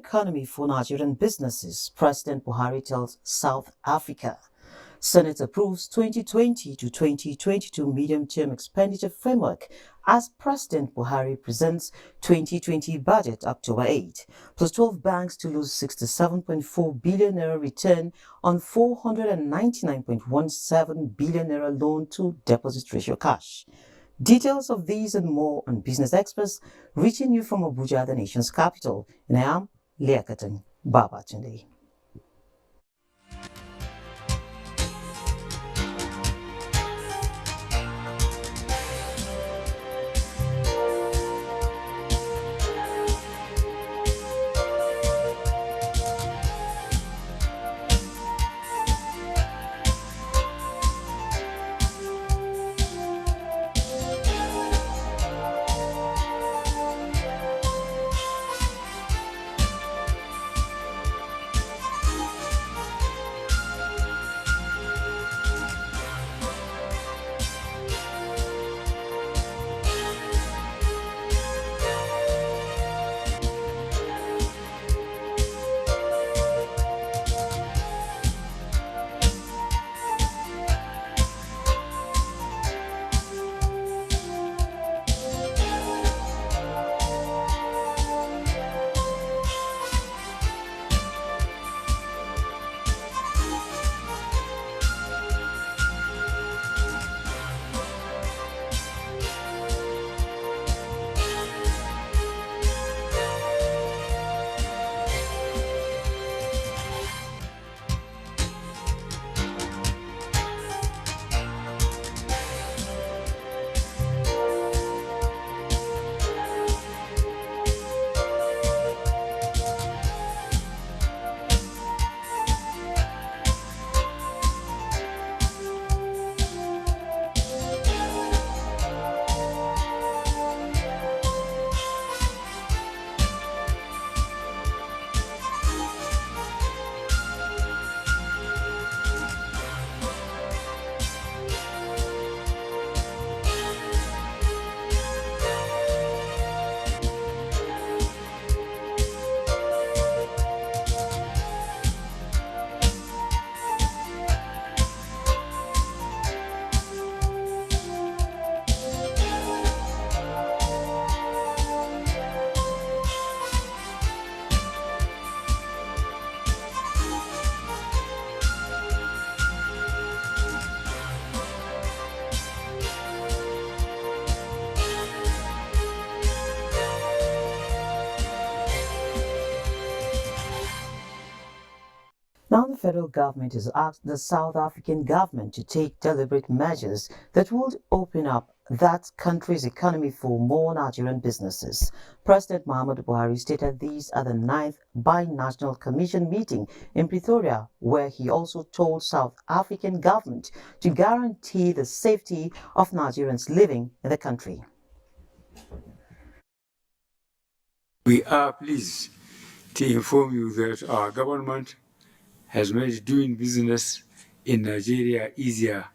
economy for Nigerian businesses, President Buhari tells South Africa. Senate approves 2020 to 2022 medium-term expenditure framework as President Buhari presents 2020 budget October 8, plus 12 banks to lose 67.4 billion naira return on 499.17 billion naira loan to deposit ratio cash. Details of these and more on Business Express, reaching you from Abuja, the nation's capital. And I am Liakatan Babatunde. Now the federal government has asked the South African government to take deliberate measures that would open up that country's economy for more Nigerian businesses. President Muhammadu Buhari stated these at the 9th Bi-National Commission meeting in Pretoria, where he also told South African government to guarantee the safety of Nigerians living in the country. We are pleased to inform you that our government has made doing business in Nigeria easier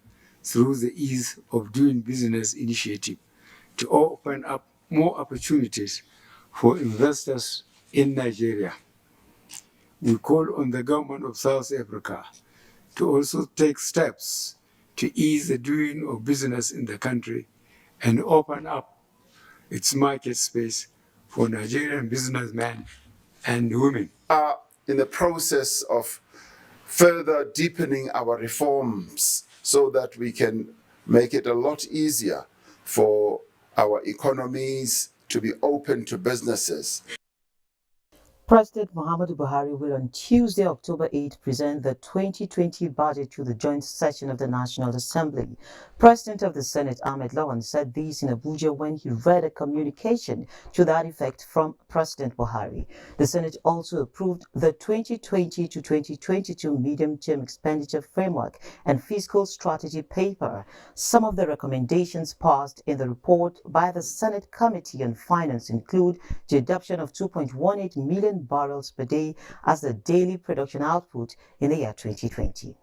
through the Ease of Doing Business initiative to open up more opportunities for investors in Nigeria. We call on the government of South Africa to also take steps to ease the doing of business in the country and open up its market space for Nigerian businessmen and women. In the process of further deepening our reforms so that we can make it a lot easier for our economies to be open to businesses. President Muhammadu Buhari will on Tuesday, October 8, present the 2020 budget to the joint session of the National Assembly. President of the Senate, Ahmed Lawan, said this in Abuja when he read a communication to that effect from President Buhari. The Senate also approved the 2020 to 2022 medium-term expenditure framework and fiscal strategy paper. Some of the recommendations passed in the report by the Senate Committee on Finance include the adoption of 2.18 million barrels per day as the daily production output in the year 2020.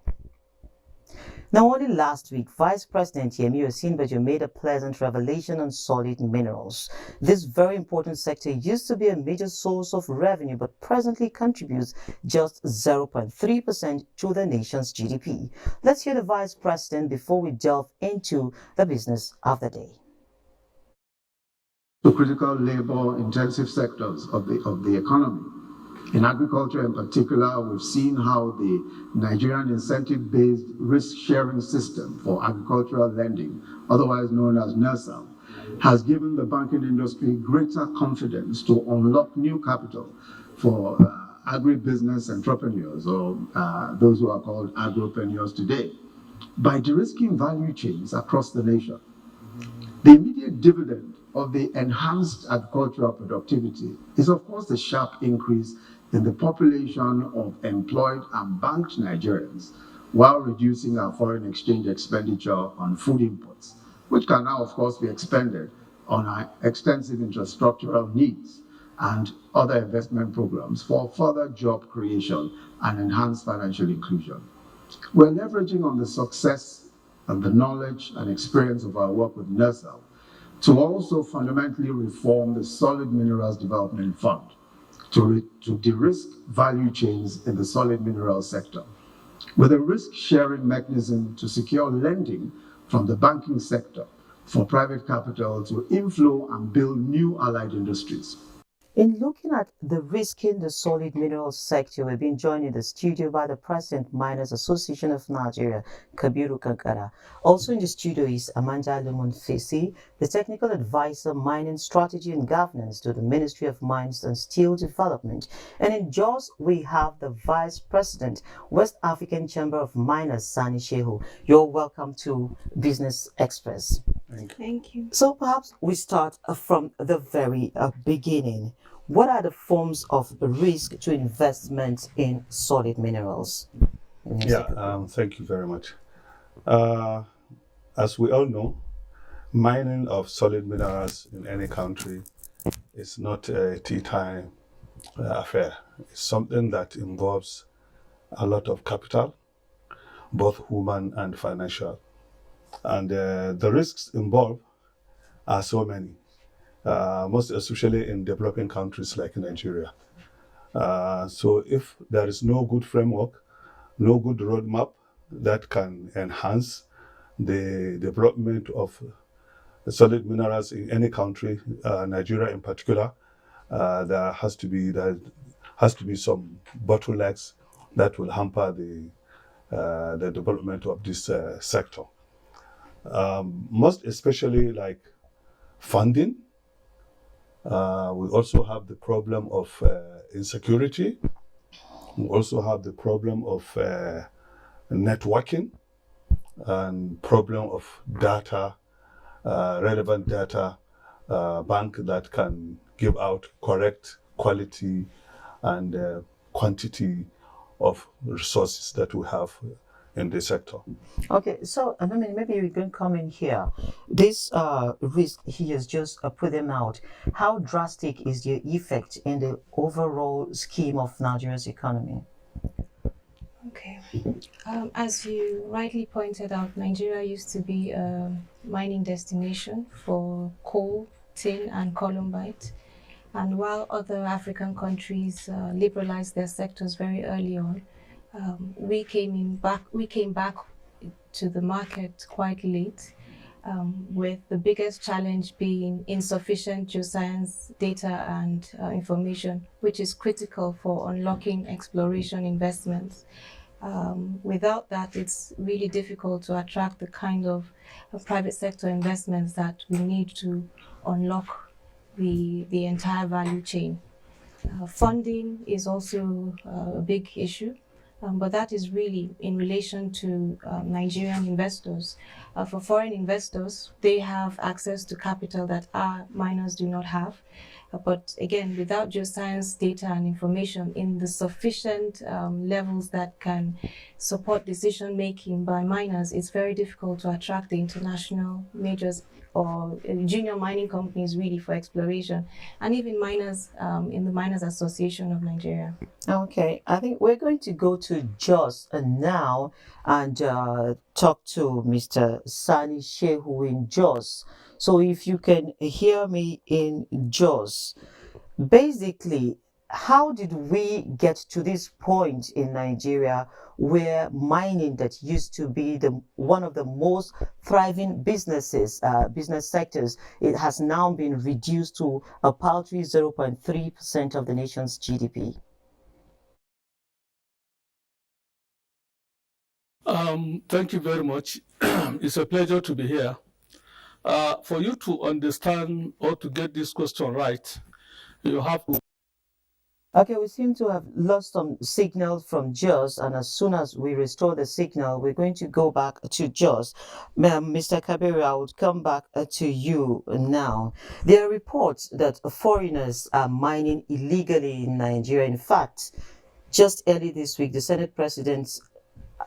Now, only last week, Vice President Yemi Osinbajo made a pleasant revelation on solid minerals. This very important sector used to be a major source of revenue, but presently contributes just 0.3% to the nation's GDP. Let's hear the Vice President before we delve into the business of the day. To critical labor-intensive sectors of the economy. In agriculture in particular, we've seen how the Nigerian incentive-based risk-sharing system for agricultural lending, otherwise known as NERSAL, has given the banking industry greater confidence to unlock new capital for agribusiness entrepreneurs, or those who are called agropreneurs today, by de-risking value chains across the nation. The immediate dividend of the enhanced agricultural productivity is, of course, the sharp increase in the population of employed and banked Nigerians, while reducing our foreign exchange expenditure on food imports, which can now, of course, be expended on our extensive infrastructural needs and other investment programs for further job creation and enhanced financial inclusion. We're leveraging on the success and the knowledge and experience of our work with NERSAL to also fundamentally reform the Solid Minerals Development Fund to de-risk value chains in the solid minerals sector, with a risk-sharing mechanism to secure lending from the banking sector for private capital to inflow and build new allied industries. In looking at the risk in the solid minerals sector, we've been joined in the studio by the President Miners Association of Nigeria, Kabiru Kankara. Also in the studio is Amanda Lemon Fesi, the Technical Advisor, Mining Strategy and Governance to the Ministry of Mines and Steel Development. And in Jos, we have the Vice President, West African Chamber of Miners, Sani Shehu. You're welcome to Business Express. Thank you. So perhaps we start from the very beginning. What are the forms of risk to investment in solid minerals? Thank you very much. As we all know, mining of solid minerals in any country is not a tea-time affair. It's something that involves a lot of capital, both human and financial. And the risks involved are so many, most especially in developing countries like Nigeria. So if there is no good framework, no good roadmap that can enhance the development of solid minerals in any country, Nigeria in particular, there has to be some bottlenecks that will hamper the development of this sector. Most especially like funding. We also have the problem of insecurity. We also have the problem of networking and problem of data, relevant data bank that can give out correct quality and quantity of resources that we have in the sector. Okay, so maybe we can come in here. This risk, he has just put them out. How drastic is the effect in the overall scheme of Nigeria's economy? Okay. As you rightly pointed out, Nigeria used to be a mining destination for coal, tin, and columbite. And while other African countries liberalized their sectors very early on, we came back to the market quite late, with the biggest challenge being insufficient geoscience data and information, which is critical for unlocking exploration investments. Without that, it's really difficult to attract the kind of private sector investments that we need to unlock the entire value chain. Funding is also a big issue. But that is really in relation to Nigerian investors. For foreign investors, they have access to capital that our miners do not have. But again, without geoscience data and information in the sufficient levels that can support decision making by miners, it's very difficult to attract the international majors or junior mining companies really for exploration, and even miners in the Miners Association of Nigeria. Okay, I think we're going to go to Jos now, and talk to Mr. Sani Shehu in Jos. So if you can hear me in Jos, basically, how did we get to this point in Nigeria where mining that used to be the one of the most thriving business sectors, it has now been reduced to a paltry 0.3% of the nation's GDP? Thank you very much. It's a pleasure to be here. For you to understand or to get this question right, you have to. Okay, we seem to have lost some signal from Jos, and as soon as we restore the signal, we're going to go back to Jos. Mr. Kabiri, I would come back to you now. There are reports that foreigners are mining illegally in Nigeria. In fact, just early this week, the Senate President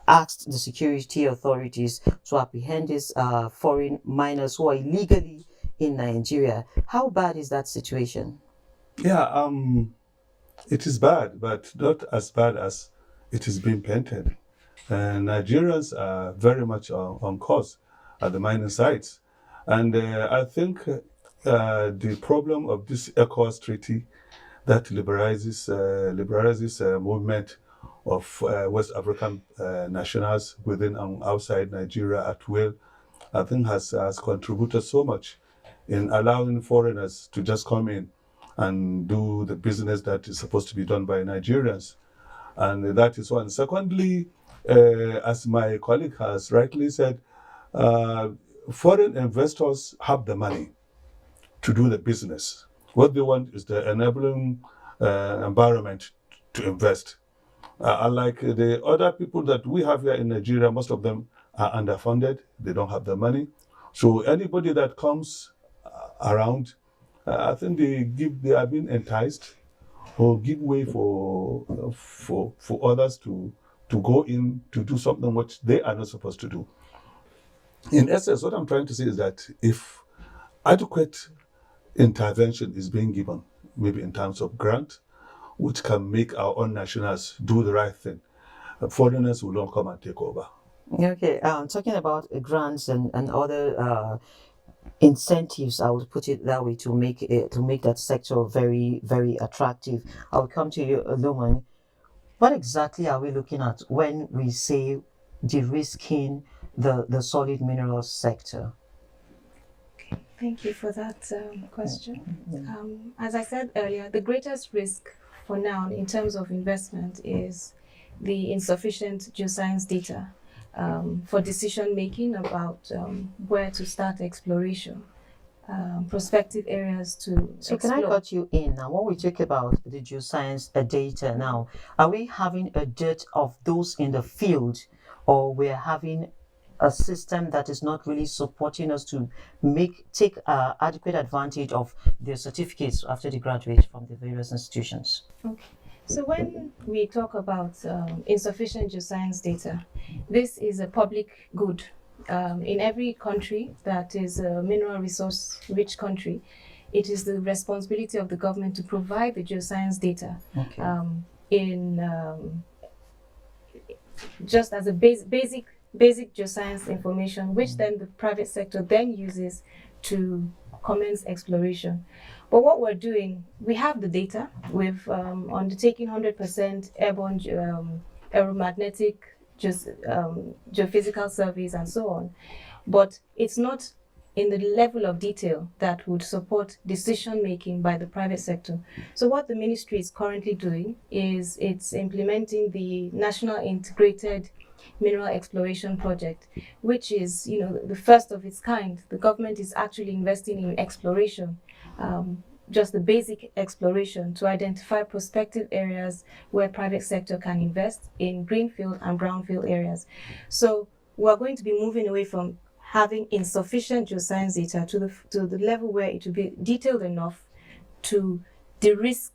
asked the security authorities to apprehend these foreign miners who are illegally in Nigeria. How bad is that situation? Yeah, it is bad, but not as bad as it is being painted. And Nigerians are very much on course at the mining sites. And I think the problem of this ECOWAS treaty that liberalizes movement of West African nationals within and outside Nigeria at will, I think has contributed so much in allowing foreigners to just come in and do the business that is supposed to be done by Nigerians. And that is one. Secondly, as my colleague has rightly said, uh, foreign investors have the money to do the business. What they want is the enabling environment to invest. Unlike the other people that we have here in Nigeria, most of them are underfunded. They don't have the money. So anybody that comes around, I think they are being enticed or give way for others to go in to do something which they are not supposed to do. In essence, what I'm trying to say is that if adequate intervention is being given, maybe in terms of grant, which can make our own nationals do the right thing, foreigners will not come and take over. Okay, talking about grants and other incentives, I would put it that way, to make that sector very very attractive. I'll come to you, Luman. What exactly are we looking at when we say de-risking the solid minerals sector? Thank you for that question. As I said earlier, the greatest risk for now in terms of investment is the insufficient geoscience data for decision making about where to start exploration, prospective areas to So explore. can I cut you in now? When we talk about the geoscience data now, are we having a dearth of those in the field, or we're having a system that is not really supporting us to take adequate advantage of their certificates after they graduate from the various institutions? Okay. So when we talk about insufficient geoscience data, this is a public good. In every country that is a mineral resource rich country, it is the responsibility of the government to provide the geoscience data just as a basic geoscience information, which then the private sector then uses to commence exploration. But what we're doing, we have the data. We've undertaken 100% airborne aeromagnetic geophysical surveys and so on. But it's not in the level of detail that would support decision making by the private sector. So what the ministry is currently doing is it's implementing the National Integrated Mineral Exploration Project, which is, the first of its kind. The government is actually investing in exploration, just the basic exploration to identify prospective areas where private sector can invest in greenfield and brownfield areas. So we're going to be moving away from having insufficient geoscience data to the level where it will be detailed enough to de-risk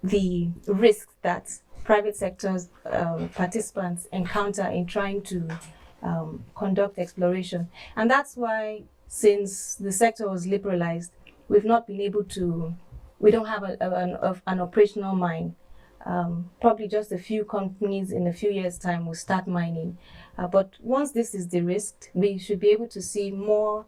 the risk that private sector's participants encounter in trying to conduct exploration. And that's why, since the sector was liberalized, we've not been able to, we don't have an operational mine Probably just a few companies in a few years' time will start mining. But once this is de-risked, we should be able to see more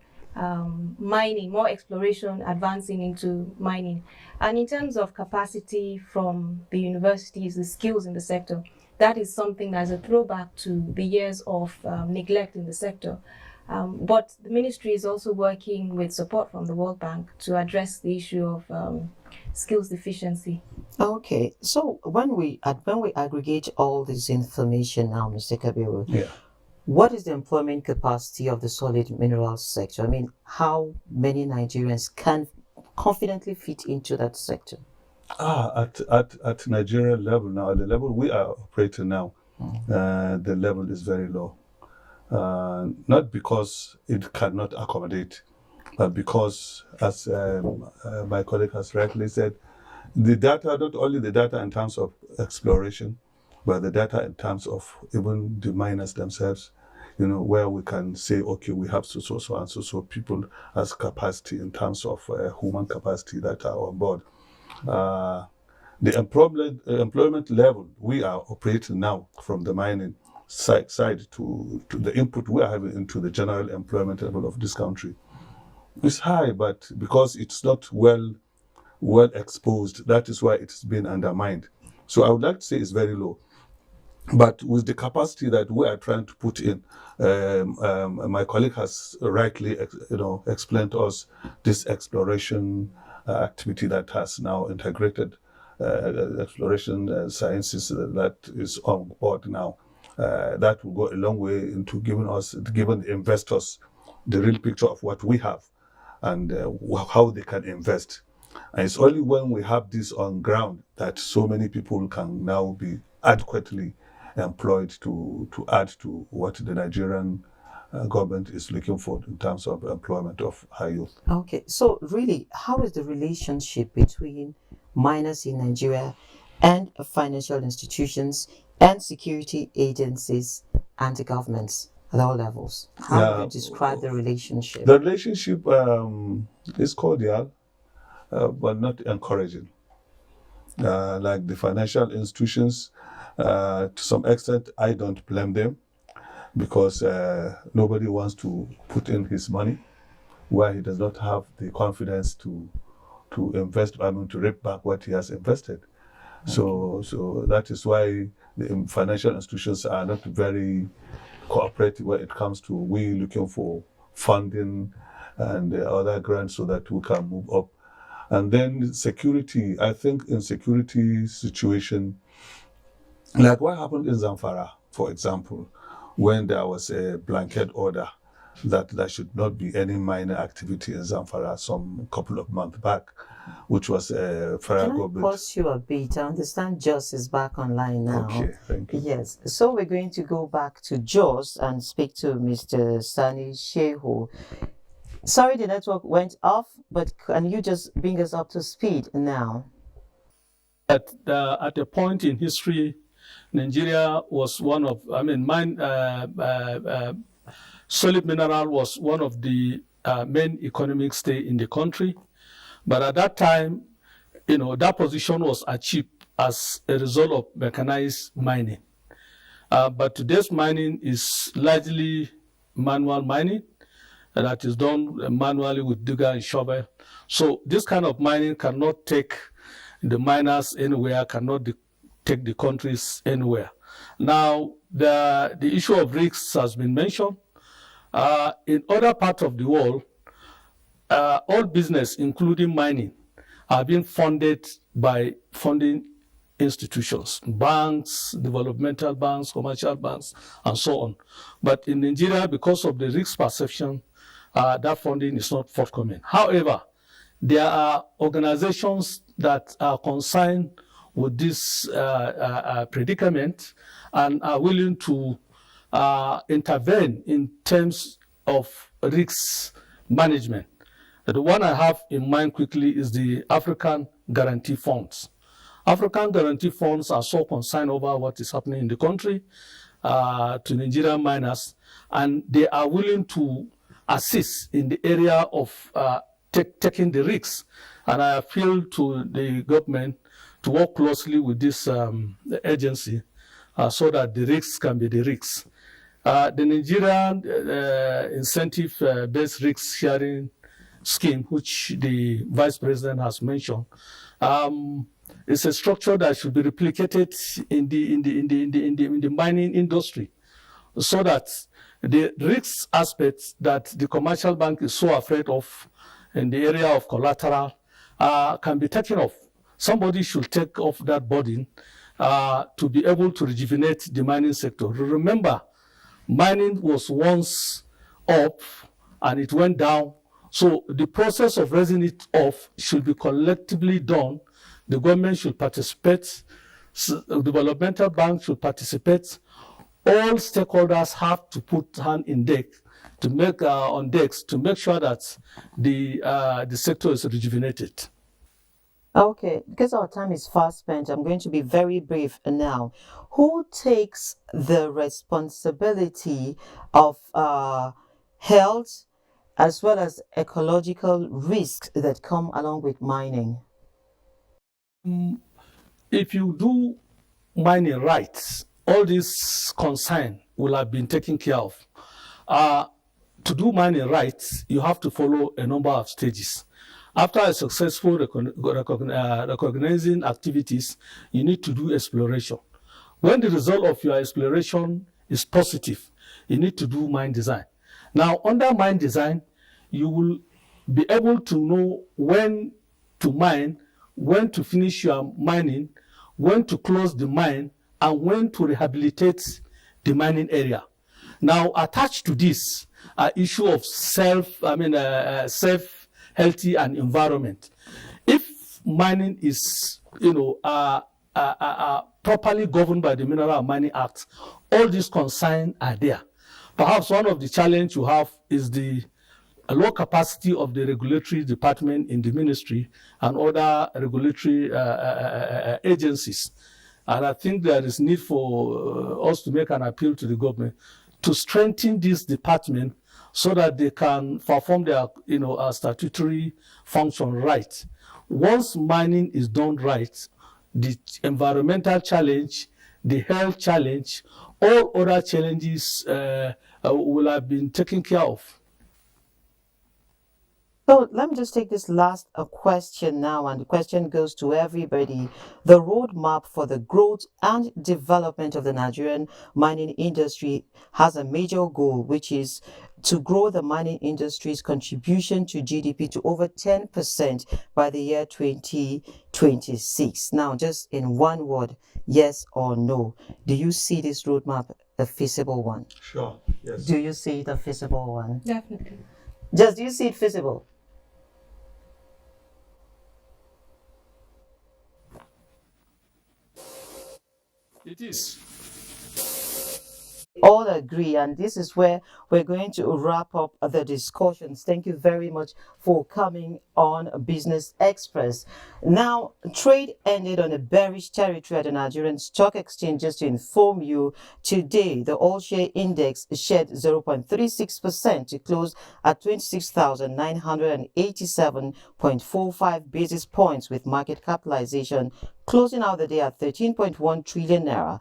mining, more exploration advancing into mining. And in terms of capacity from the universities, the skills in the sector, that is something that's a throwback to the years of neglect in the sector. But the ministry is also working with support from the World Bank to address the issue of skills deficiency. Okay, so when we aggregate all this information now, Mr. Kabiru, Yeah. what is the employment capacity of the solid minerals sector? I mean, how many Nigerians can confidently fit into that sector? At Nigeria level now, at the level we are operating now, the level is very low. Not because it cannot accommodate, but because, as my colleague has rightly said, the data, not only the data in terms of exploration, but the data in terms of even the miners themselves, where we can say, okay, we have so and so people as capacity in terms of human capacity that are on board. The employment level we are operating now from the mining side to the input we are having into the general employment level of this country is high, but because it's not well exposed, that is why it's been undermined. So I would like to say it's very low. But with the capacity that we are trying to put in, my colleague has rightly, explained to us this exploration activity that has now integrated exploration sciences that is on board now. That will go a long way into giving the investors the real picture of what we have and how they can invest. And it's only when we have this on ground that so many people can now be adequately employed to add to what the Nigerian government is looking for in terms of employment of high youth. Okay, so really, how is the relationship between miners in Nigeria and financial institutions and security agencies and the governments at all levels? How would you describe the relationship? The relationship is cordial, but not encouraging. Like the financial institutions, to some extent, I don't blame them because nobody wants to put in his money where he does not have the confidence to invest, to reap back what he has invested. Okay. So that is why the financial institutions are not very cooperative when it comes to we looking for funding and other grants so that we can move up. And then security, I think in security situation, like what happened in Zamfara, for example, when there was a blanket order that there should not be any minor activity in Zamfara some couple of months back, which was a federal government. Can I pause you a bit? I understand Jos is back online now. Okay, thank you. Yes, so we're going to go back to Jos and speak to Mr. Sani Shehu. Sorry, the network went off, but can you just bring us up to speed now? At a point in history, Nigeria was one of, solid mineral was one of the main economic stay in the country. But at that time, that position was achieved as a result of mechanized mining. But today's mining is largely manual mining that is done manually with digger and shovel. So this kind of mining cannot take the miners anywhere, cannot take the countries anywhere. Now, the issue of risks has been mentioned. In other parts of the world, all business, including mining, are being funded by funding institutions, banks, developmental banks, commercial banks, and so on. But in Nigeria, because of the risk perception, that funding is not forthcoming. However, there are organizations that are concerned with this predicament and are willing to intervene in terms of risk management. The one I have in mind quickly is the African Guarantee Funds. African Guarantee Funds are so concerned over what is happening in the country to Nigerian miners, and they are willing to assist in the area of taking the risks. And I appeal to the government to work closely with this agency so that the risks can be the risks. The Nigerian incentive-based risk sharing scheme, which the Vice President has mentioned, is a structure that should be replicated in the mining industry, so that the risk aspects that the commercial bank is so afraid of in the area of collateral can be taken off. Somebody should take off that burden to be able to rejuvenate the mining sector. Remember, mining was once up and it went down. So the process of raising it off should be collectively done. The government should participate, the developmental bank should participate. All stakeholders have to put hand in deck to make on decks to make sure that the sector is rejuvenated. Okay, because our time is fast spent, I'm going to be very brief now. Who takes the responsibility of health as well as ecological risks that come along with mining? If you do mining right, all this concern will have been taken care of. To do mining right, you have to follow a number of stages. After a successful recognizing activities, you need to do exploration. When the result of your exploration is positive, you need to do mine design. Now, under mine design, you will be able to know when to mine, when to finish your mining, when to close the mine, and when to rehabilitate the mining area. Now, attached to this, issue of safe, healthy and environment. If mining is, properly governed by the Mineral and Mining Act, all these concerns are there. Perhaps one of the challenges you have is the low capacity of the regulatory department in the ministry and other regulatory agencies. And I think there is need for us to make an appeal to the government to strengthen this department so that they can perform their statutory function right. Once mining is done right, the environmental challenge, the health challenge, all other challenges will have been taken care of. So let me just take this last question now, and the question goes to everybody. The roadmap for the growth and development of the Nigerian mining industry has a major goal, which is to grow the mining industry's contribution to GDP to over 10% by the year 2026. Now, just in one word, yes or no, do you see this roadmap a feasible one? Sure, yes. Do you see it a feasible one? Definitely. Just do you see it feasible? It is. All agree, and this is where we're going to wrap up the discussions. Thank you very much for coming on Business Express. Now, trade ended on a bearish territory at the Nigerian Stock Exchange. Just to inform you, today the all share index shed 0.36% to close at 26,987.45 basis points, with market capitalization closing out the day at 13.1 trillion naira.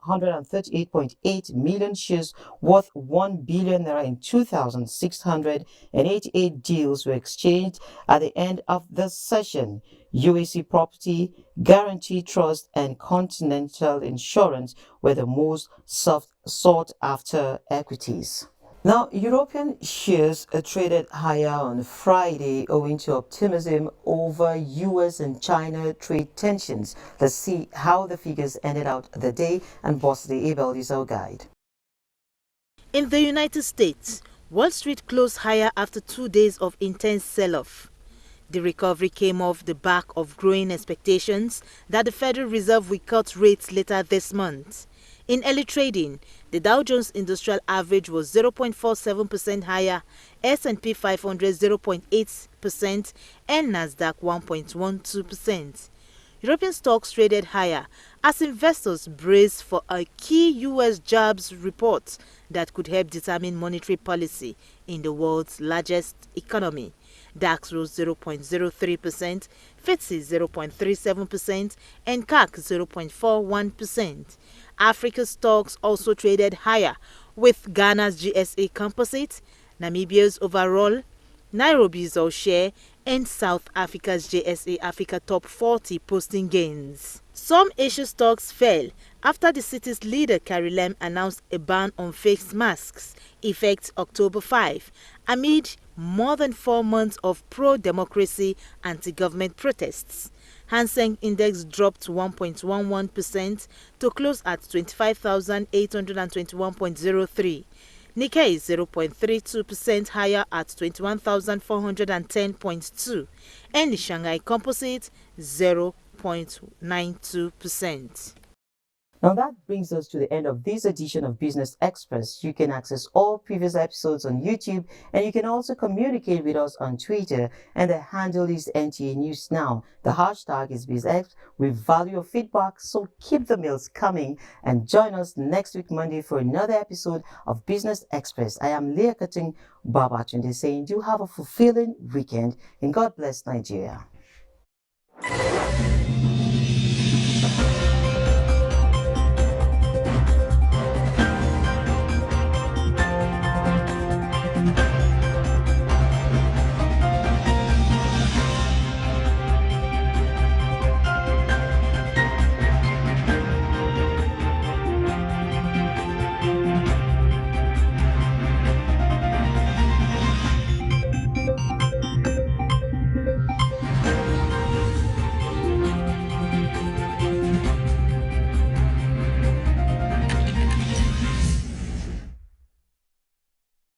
138.8 million shares worth 1 billion naira in 2,688 deals were exchanged at the end of the session. UAC Property, Guarantee Trust, and Continental Insurance were the most sought after equities. Now, European shares traded higher on Friday owing to optimism over US and China trade tensions. Let's see how the figures ended out the day, and Boss the Abel is our guide. In the United States, Wall Street closed higher after 2 days of intense sell-off. The recovery came off the back of growing expectations that the Federal Reserve will cut rates later this month. In early trading, the Dow Jones Industrial Average was 0.47% higher, S&P 500 0.8%, and Nasdaq 1.12%. European stocks traded higher as investors brace for a key U.S. jobs report that could help determine monetary policy in the world's largest economy. DAX rose 0.03%, FTSE 0.37%, and CAC 0.41%. Africa's stocks also traded higher, with Ghana's GSA Composite, Namibia's overall, Nairobi's all share, and South Africa's JSA Africa Top 40 posting gains. Some Asia stocks fell after the city's leader Carrie Lam announced a ban on face masks effect October 5 amid more than 4 months of pro-democracy anti-government protests. Hang Seng Index dropped 1.11% to close at 25,821.03. Nikkei is 0.32% higher at 21,410.2, and the Shanghai Composite 0.92%. Now that brings us to the end of this edition of Business Express. You can access all previous episodes on YouTube, and you can also communicate with us on Twitter, and the handle is NTA News Now. The hashtag is BizX. We value your feedback, so keep the mails coming and join us next week Monday for another episode of Business Express. I am Leah Cutting Babatunde saying do have a fulfilling weekend, and God bless Nigeria.